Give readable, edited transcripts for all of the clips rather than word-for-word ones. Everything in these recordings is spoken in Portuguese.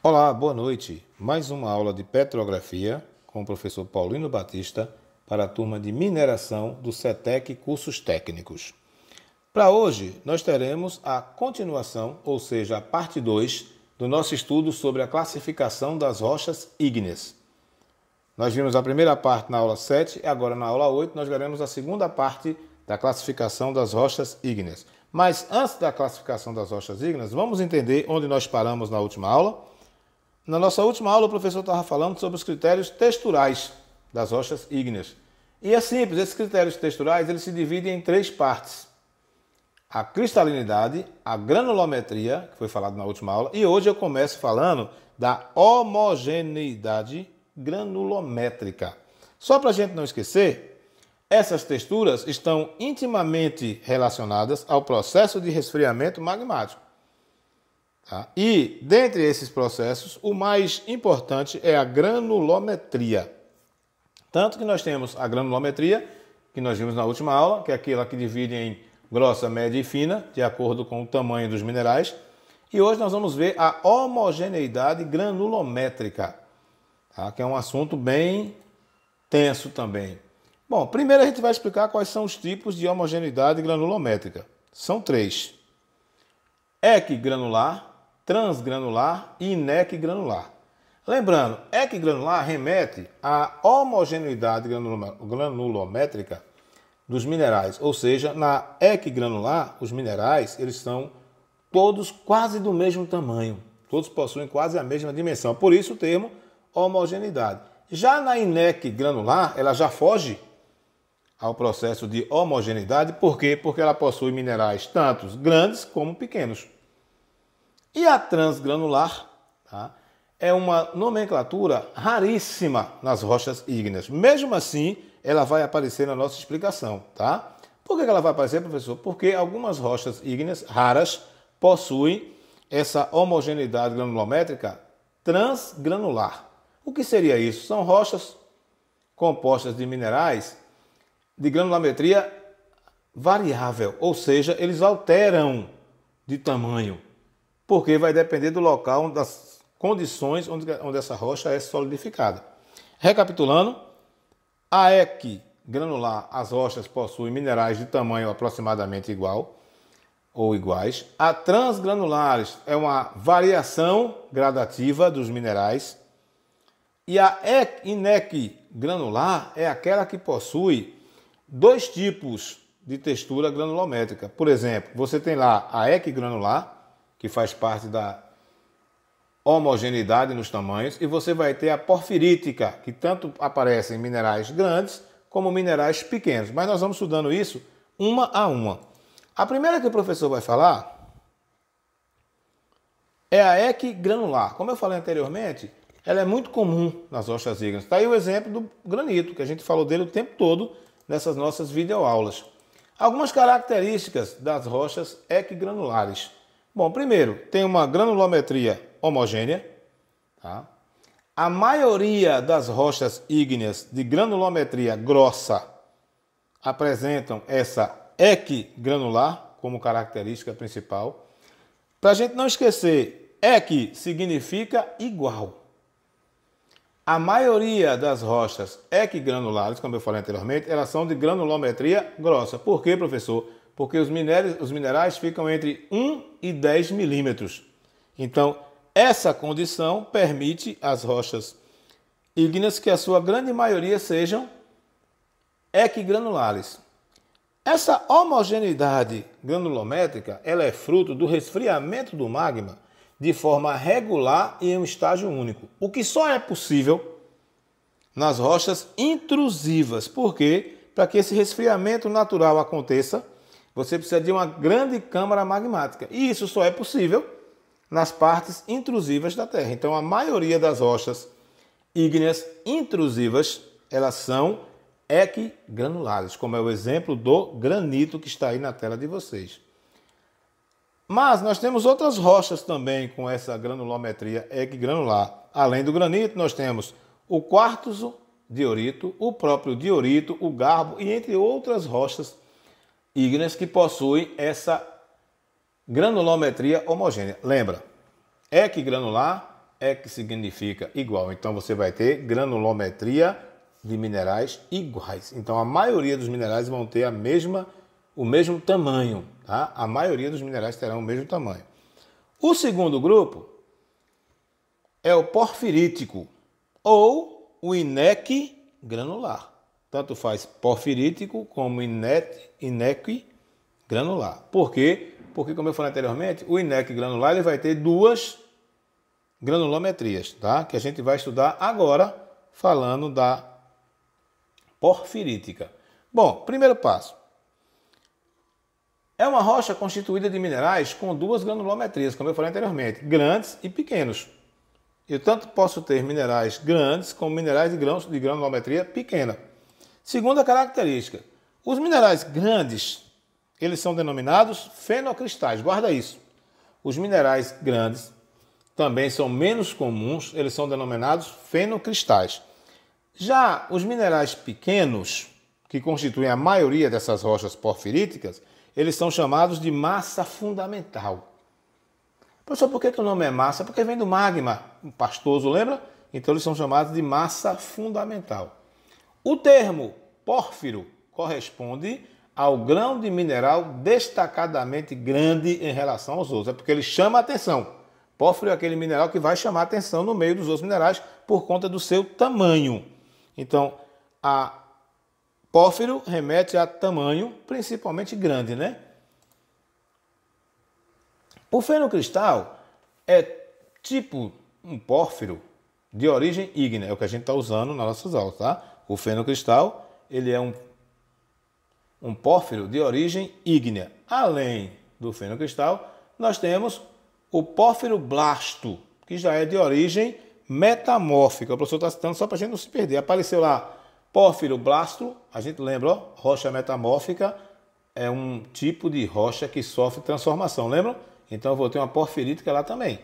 Olá, boa noite. Mais uma aula de petrografia com o professor Paulino Batista para a turma de mineração do CETEC Cursos Técnicos. Para hoje, nós teremos a continuação, ou seja, a parte 2 do nosso estudo sobre a classificação das rochas ígneas. Nós vimos a primeira parte na aula 7 e agora na aula 8 nós veremos a segunda parte da classificação das rochas ígneas. Mas antes da classificação das rochas ígneas, vamos entender onde nós paramos na última aula. Na nossa última aula, o professor estava falando sobre os critérios texturais das rochas ígneas. E é simples, esses critérios texturais eles se dividem em três partes. A cristalinidade, a granulometria, que foi falado na última aula, e hoje eu começo falando da homogeneidade granulométrica. Só para a gente não esquecer, essas texturas estão intimamente relacionadas ao processo de resfriamento magmático. Tá? E, dentre esses processos, o mais importante é a granulometria. Tanto que nós temos a granulometria, que nós vimos na última aula, que é aquela que divide em grossa, média e fina, de acordo com o tamanho dos minerais. E hoje nós vamos ver a homogeneidade granulométrica, tá? Que é um assunto bem tenso também. Bom, primeiro a gente vai explicar quais são os tipos de homogeneidade granulométrica. São três: equigranular, transgranular e inequigranular. Lembrando, equigranular remete à homogeneidade granulométrica dos minerais, ou seja, na equigranular, os minerais eles são todos quase do mesmo tamanho, todos possuem quase a mesma dimensão, por isso o termo homogeneidade. Já na inequigranular, ela já foge ao processo de homogeneidade, por quê? Porque ela possui minerais tanto grandes como pequenos. E a transgranular, tá, é uma nomenclatura raríssima nas rochas ígneas. Mesmo assim, ela vai aparecer na nossa explicação, tá? Por que ela vai aparecer, professor? Porque algumas rochas ígneas raras possuem essa homogeneidade granulométrica transgranular. O que seria isso? São rochas compostas de minerais de granulometria variável, ou seja, eles alteram de tamanho, porque vai depender do local, das condições onde essa rocha é solidificada. Recapitulando, a equigranular, as rochas possuem minerais de tamanho aproximadamente igual ou iguais. A transgranulares é uma variação gradativa dos minerais. E a inequigranular é aquela que possui dois tipos de textura granulométrica. Por exemplo, você tem lá a equigranular, que faz parte da homogeneidade nos tamanhos, e você vai ter a porfirítica, que tanto aparece em minerais grandes como minerais pequenos. Mas nós vamos estudando isso uma a uma. A primeira que o professor vai falar é a equigranular. Como eu falei anteriormente, ela é muito comum nas rochas ígneas. Está aí o exemplo do granito, que a gente falou dele o tempo todo nessas nossas videoaulas. Algumas características das rochas equigranulares. Bom, primeiro, tem uma granulometria homogênea. Tá? A maioria das rochas ígneas de granulometria grossa apresentam essa equigranular como característica principal. Para a gente não esquecer, equi significa igual. A maioria das rochas equigranulares, como eu falei anteriormente, elas são de granulometria grossa. Por quê, professor? Porque os minerais ficam entre 1 e 10 milímetros. Então, essa condição permite às rochas ígneas que a sua grande maioria sejam equigranulares. Essa homogeneidade granulométrica ela é fruto do resfriamento do magma de forma regular e em um estágio único, o que só é possível nas rochas intrusivas. Por quê? Para que esse resfriamento natural aconteça, você precisa de uma grande câmara magmática. E isso só é possível nas partes intrusivas da Terra. Então, a maioria das rochas ígneas intrusivas, elas são equigranulares, como é o exemplo do granito que está aí na tela de vocês. Mas nós temos outras rochas também com essa granulometria equigranular. Além do granito, nós temos o quartzo diorito, o próprio diorito, o garbo e entre outras rochas ígneas que possuem essa granulometria homogênea. Lembra, equigranular, é que significa igual. Então você vai ter granulometria de minerais iguais. Então a maioria dos minerais vão ter o mesmo tamanho, tá? A maioria dos minerais terão o mesmo tamanho. O segundo grupo é o porfirítico ou o INEC granular. Tanto faz porfirítico como INEC granular. Por quê? Porque, como eu falei anteriormente, o INEC granular ele vai ter duas granulometrias, tá? Que a gente vai estudar agora, falando da porfirítica. Bom, primeiro passo. É uma rocha constituída de minerais com duas granulometrias, como eu falei anteriormente, grandes e pequenos. Eu tanto posso ter minerais grandes como minerais de granulometria pequena. Segunda característica, os minerais grandes, eles são denominados fenocristais, guarda isso. Os minerais grandes também são menos comuns, eles são denominados fenocristais. Já os minerais pequenos, que constituem a maioria dessas rochas porfiríticas, eles são chamados de massa fundamental. Professor, por que o nome é massa? Porque vem do magma pastoso, lembra? Então eles são chamados de massa fundamental. O termo pórfiro corresponde ao grão de mineral destacadamente grande em relação aos outros. É porque ele chama a atenção. Pórfiro é aquele mineral que vai chamar a atenção no meio dos outros minerais por conta do seu tamanho. Então, a pórfiro remete a tamanho, principalmente grande, né? O fenocristal é tipo um pórfiro de origem ígnea, é o que a gente está usando nas nossas aulas, tá? O fenocristal, ele é um pórfiro de origem ígnea. Além do fenocristal, nós temos o pórfiro blasto, que já é de origem metamórfica. O professor está citando só para a gente não se perder. Apareceu lá pórfiro blasto, a gente lembra, ó, rocha metamórfica é um tipo de rocha que sofre transformação, lembra? Então eu vou ter uma porfirítica lá também.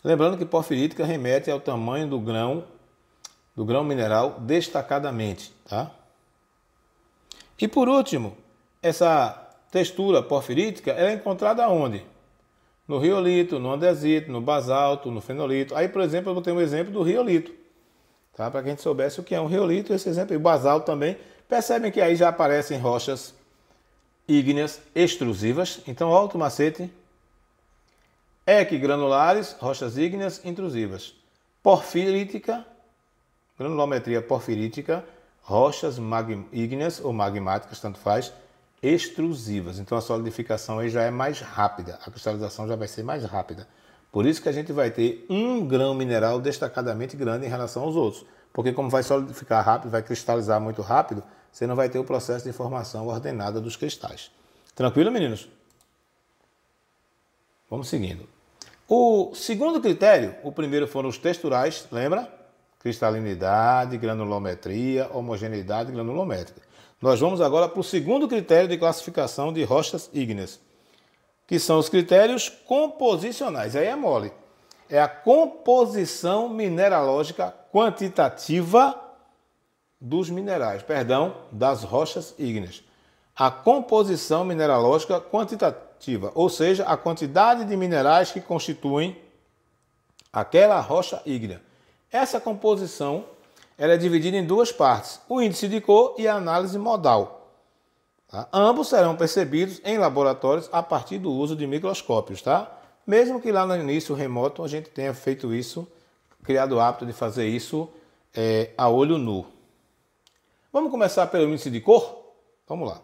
Lembrando que porfirítica remete ao tamanho do grão mineral destacadamente, tá? E por último, essa textura porfirítica ela é encontrada onde? No riolito, no andesito, no basalto, no fenolito. Aí, por exemplo, eu vou ter um exemplo do riolito, tá? Para que a gente soubesse o que é um riolito, esse exemplo, e o basalto também. Percebem que aí já aparecem rochas ígneas extrusivas. Então, alto macete. Equigranulares, rochas ígneas intrusivas. Porfirítica, granulometria porfirítica, rochas ígneas ou magmáticas, tanto faz, extrusivas. Então a solidificação aí já é mais rápida, a cristalização já vai ser mais rápida. Por isso que a gente vai ter um grão mineral destacadamente grande em relação aos outros. Porque como vai solidificar rápido, vai cristalizar muito rápido, você não vai ter o processo de formação ordenada dos cristais. Tranquilo, meninos? Vamos seguindo. O segundo critério, o primeiro foram os texturais, lembra? Cristalinidade, granulometria, homogeneidade granulométrica. Nós vamos agora para o segundo critério de classificação de rochas ígneas, que são os critérios composicionais. Aí é mole. É a composição mineralógica quantitativa dos minerais, das rochas ígneas. A composição mineralógica quantitativa, ou seja, a quantidade de minerais que constituem aquela rocha ígnea. Essa composição ela é dividida em duas partes, o índice de cor e a análise modal. Tá? Ambos serão percebidos em laboratórios a partir do uso de microscópios, tá? Mesmo que lá no início remoto a gente tenha feito isso, criado o hábito de fazer isso a olho nu. Vamos começar pelo índice de cor? Vamos lá.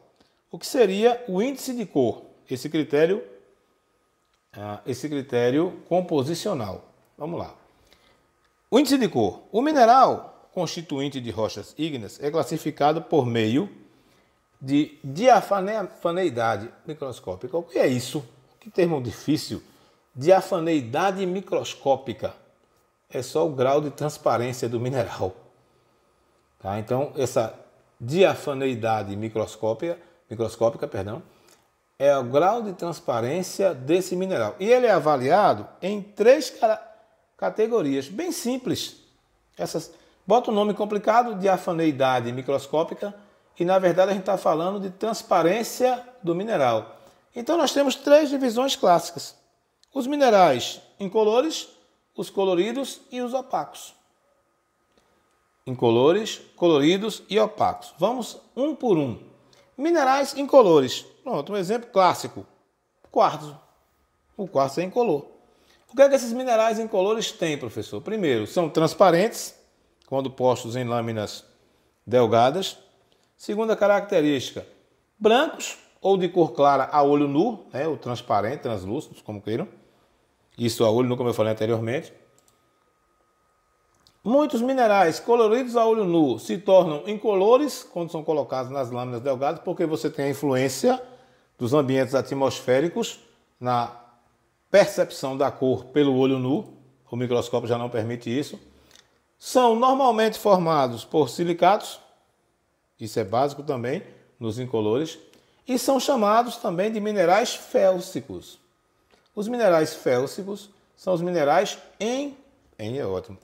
O que seria o índice de cor? Esse critério composicional. Vamos lá. O índice de cor. O mineral constituinte de rochas ígneas é classificado por meio de diafaneidade microscópica. O que é isso? Que termo difícil. Diafaneidade microscópica. É só o grau de transparência do mineral. Tá? Então, essa diafaneidade microscópica, é o grau de transparência desse mineral. E ele é avaliado em três categorias, bem simples. Bota um nome complicado, diafaneidade microscópica, e na verdade a gente está falando de transparência do mineral. Então nós temos três divisões clássicas. Os minerais incolores, os coloridos e os opacos. Incolores, coloridos e opacos. Vamos um por um. Minerais incolores. Pronto, um exemplo clássico. Quartzo. O quartzo é incolor. O que é que esses minerais incolores têm, professor? Primeiro, são transparentes, quando postos em lâminas delgadas. Segunda característica, brancos ou de cor clara a olho nu, né? O transparente, translúcidos, como queiram. Isso a olho nu, como eu falei anteriormente. Muitos minerais coloridos a olho nu se tornam incolores quando são colocados nas lâminas delgadas, porque você tem a influência dos ambientes atmosféricos na percepção da cor pelo olho nu. O microscópio já não permite isso. São normalmente formados por silicatos, isso é básico também nos incolores, e são chamados também de minerais félsicos. Os minerais félsicos são os minerais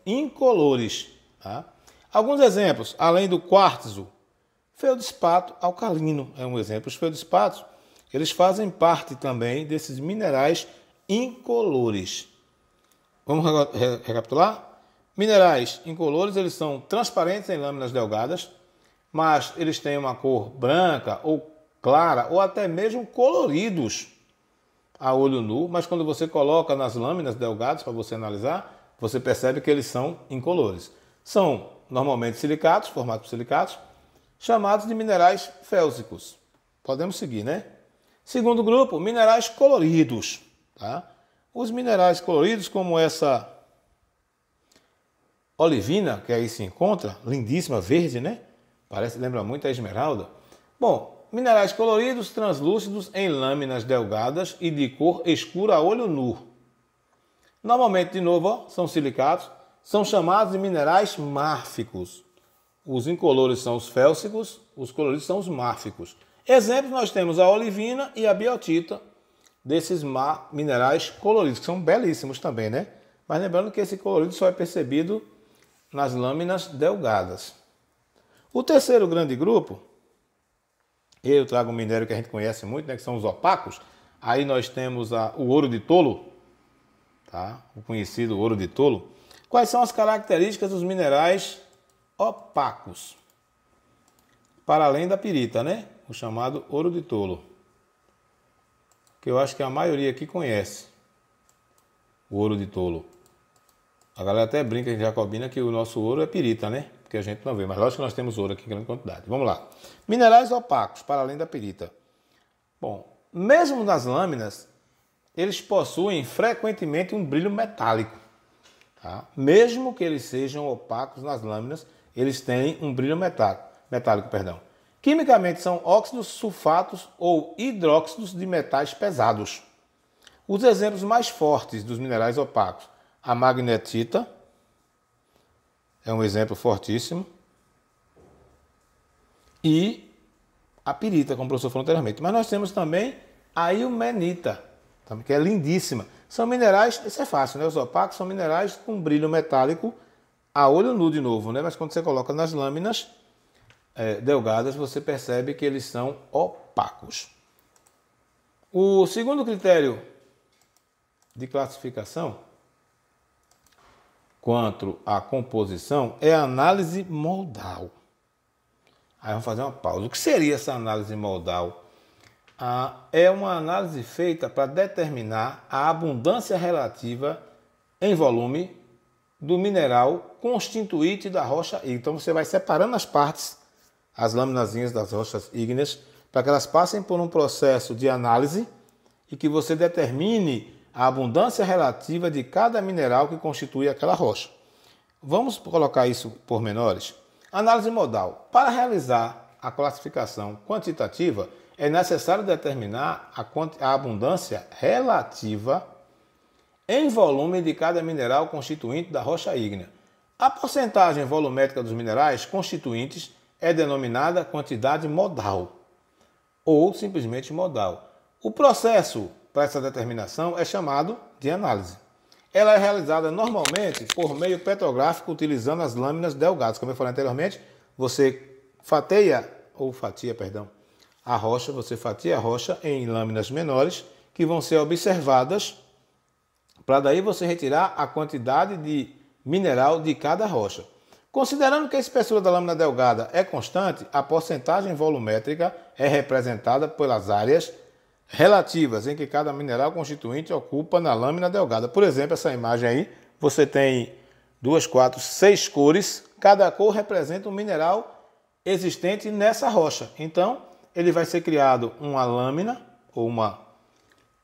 incolores. Tá? Alguns exemplos, além do quartzo, feldespato alcalino é um exemplo. Os feldespatos, eles fazem parte também desses minerais incolores. Vamos recapitular? Minerais incolores, eles são transparentes em lâminas delgadas, mas eles têm uma cor branca ou clara, ou até mesmo coloridos a olho nu, mas quando você coloca nas lâminas delgadas para você analisar, você percebe que eles são incolores. São normalmente silicatos, formados por silicatos, chamados de minerais félsicos. Podemos seguir, né? Segundo grupo, minerais coloridos. Tá? Os minerais coloridos, como essa olivina, que aí se encontra, lindíssima, verde, né? Lembra muito a esmeralda. Bom, minerais coloridos, translúcidos em lâminas delgadas e de cor escura a olho nu. Normalmente, de novo, ó, são silicatos, são chamados de minerais márficos. Os incolores são os félsicos, os coloridos são os márficos. Exemplos, nós temos a olivina e a biotita, desses minerais coloridos, que são belíssimos também, né? Mas lembrando que esse colorido só é percebido nas lâminas delgadas. O terceiro grande grupo, eu trago um minério que a gente conhece muito, né, que são os opacos. Aí nós temos o ouro de tolo, tá? O conhecido ouro de tolo. Quais são as características dos minerais opacos? Para além da pirita, né? O chamado ouro de tolo, que eu acho que a maioria aqui conhece. O ouro de tolo. A galera até brinca em Jacobina que o nosso ouro é pirita, né? Porque a gente não vê, mas lógico que nós temos ouro aqui em grande quantidade. Vamos lá. Minerais opacos, para além da pirita. Bom, mesmo nas lâminas, eles possuem frequentemente um brilho metálico. Tá? Mesmo que eles sejam opacos nas lâminas, eles têm um brilho metálico. Quimicamente são óxidos, sulfatos ou hidróxidos de metais pesados. Os exemplos mais fortes dos minerais opacos, a magnetita, é um exemplo fortíssimo, e a pirita, como o professor falou anteriormente. Mas nós temos também a ilmenita, que é lindíssima. São minerais, isso é fácil, né? Os opacos são minerais com brilho metálico a olho nu de novo, né? Mas quando você coloca nas lâminas delgadas, você percebe que eles são opacos. O segundo critério de classificação quanto à composição é a análise modal. Aí vamos fazer uma pausa. O que seria essa análise modal? É uma análise feita para determinar a abundância relativa em volume do mineral constituinte da rocha ígnea. Então você vai separando as partes, as laminazinhas das rochas ígneas, para que elas passem por um processo de análise e que você determine a abundância relativa de cada mineral que constitui aquela rocha. Vamos colocar isso por menores. Análise modal. Para realizar a classificação quantitativa, é necessário determinar a abundância relativa em volume de cada mineral constituinte da rocha ígnea. A porcentagem volumétrica dos minerais constituintes é denominada quantidade modal, ou simplesmente modal. O processo para essa determinação é chamado de análise. Ela é realizada normalmente por meio petrográfico, utilizando as lâminas delgadas. Como eu falei anteriormente, você fatia a rocha, você fatia a rocha em lâminas menores, que vão ser observadas para daí você retirar a quantidade de mineral de cada rocha. Considerando que a espessura da lâmina delgada é constante, a porcentagem volumétrica é representada pelas áreas relativas em que cada mineral constituinte ocupa na lâmina delgada. Por exemplo, essa imagem aí, você tem 2, 4, 6 cores, cada cor representa um mineral existente nessa rocha. Então, ele vai ser criado uma lâmina ou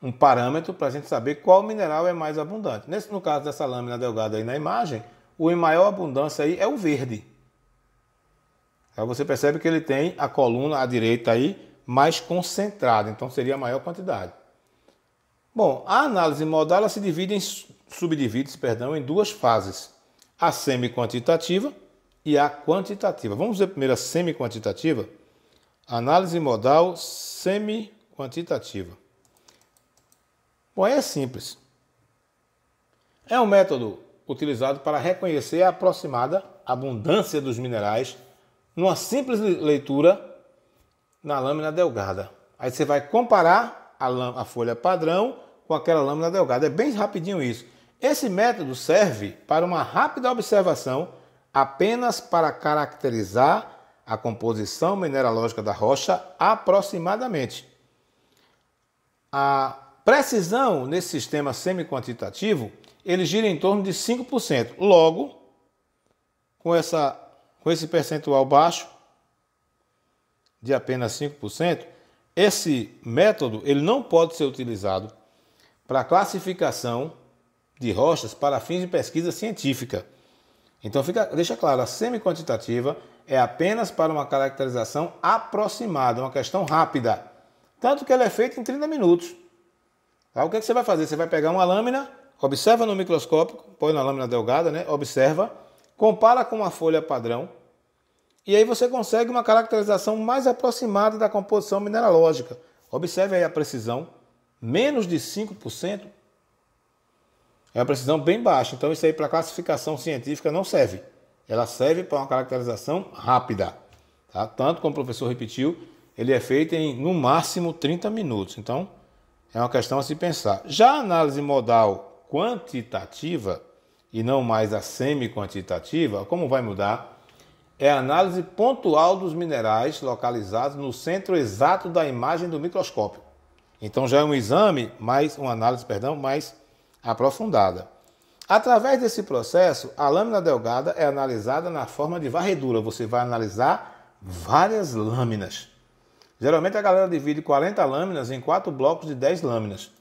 um parâmetro para a gente saber qual mineral é mais abundante. No caso dessa lâmina delgada aí na imagem, o em maior abundância aí é o verde. Aí você percebe que ele tem a coluna à direita aí mais concentrada, então seria a maior quantidade. Bom, a análise modal ela se subdivide em duas fases. A semi-quantitativa e a quantitativa. Vamos ver primeiro a semi-quantitativa. Análise modal semi-quantitativa. Bom, é simples. É um método utilizado para reconhecer a aproximada abundância dos minerais numa simples leitura na lâmina delgada. Aí você vai comparar a folha padrão com aquela lâmina delgada. É bem rapidinho isso. Esse método serve para uma rápida observação apenas para caracterizar a composição mineralógica da rocha aproximadamente. A precisão nesse sistema semi-quantitativo, ele gira em torno de 5%. Logo, com esse percentual baixo, de apenas 5%, esse método ele não pode ser utilizado para classificação de rochas para fins de pesquisa científica. Então deixa claro, a semi-quantitativa é apenas para uma caracterização aproximada, uma questão rápida. Tanto que ela é feita em 30 minutos. Tá? O que você vai fazer? Você vai pegar uma lâmina, observa no microscópio, põe na lâmina delgada, né? Observa, compara com uma folha padrão, e aí você consegue uma caracterização mais aproximada da composição mineralógica. Observe aí a precisão, menos de 5%. É uma precisão bem baixa, então isso aí para classificação científica não serve. Ela serve para uma caracterização rápida. Tá? Tanto como o professor repetiu, ele é feito em no máximo 30 minutos. Então é uma questão a se pensar. Já a análise modal quantitativa, e não mais a semi-quantitativa, como vai mudar? É a análise pontual dos minerais localizados no centro exato da imagem do microscópio. Então já é um exame, uma análise mais aprofundada. Através desse processo, a lâmina delgada é analisada na forma de varredura. Você vai analisar várias lâminas. Geralmente a galera divide 40 lâminas em 4 blocos de 10 lâminas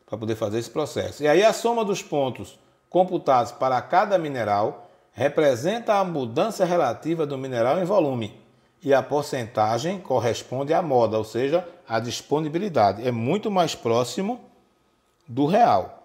para poder fazer esse processo. E aí a soma dos pontos computados para cada mineral representa a mudança relativa do mineral em volume. E a porcentagem corresponde à moda, ou seja, à disponibilidade. É muito mais próximo do real.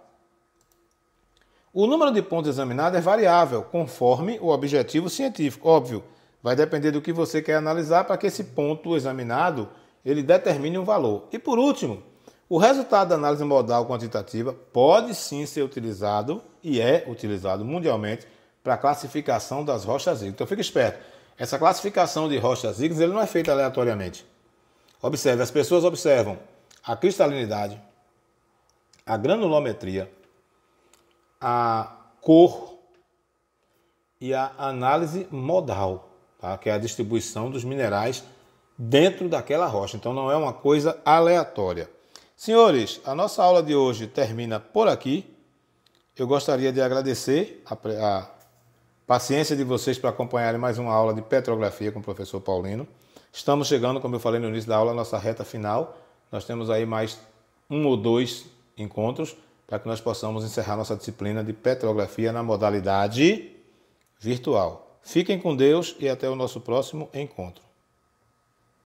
O número de pontos examinados é variável, conforme o objetivo científico. Óbvio, vai depender do que você quer analisar para que esse ponto examinado ele determine um valor. E por último, o resultado da análise modal quantitativa pode sim ser utilizado, e é utilizado mundialmente, para a classificação das rochas ígneas. Então fique esperto. Essa classificação de rochas ígneas ele não é feita aleatoriamente. Observe, as pessoas observam a cristalinidade, a granulometria, a cor e a análise modal, tá? Que é a distribuição dos minerais dentro daquela rocha. Então não é uma coisa aleatória. Senhores, a nossa aula de hoje termina por aqui. Eu gostaria de agradecer a paciência de vocês para acompanharem mais uma aula de petrografia com o professor Paulino. Estamos chegando, como eu falei no início da aula, à nossa reta final. Nós temos aí mais 1 ou 2 encontros para que nós possamos encerrar nossa disciplina de petrografia na modalidade virtual. Fiquem com Deus e até o nosso próximo encontro.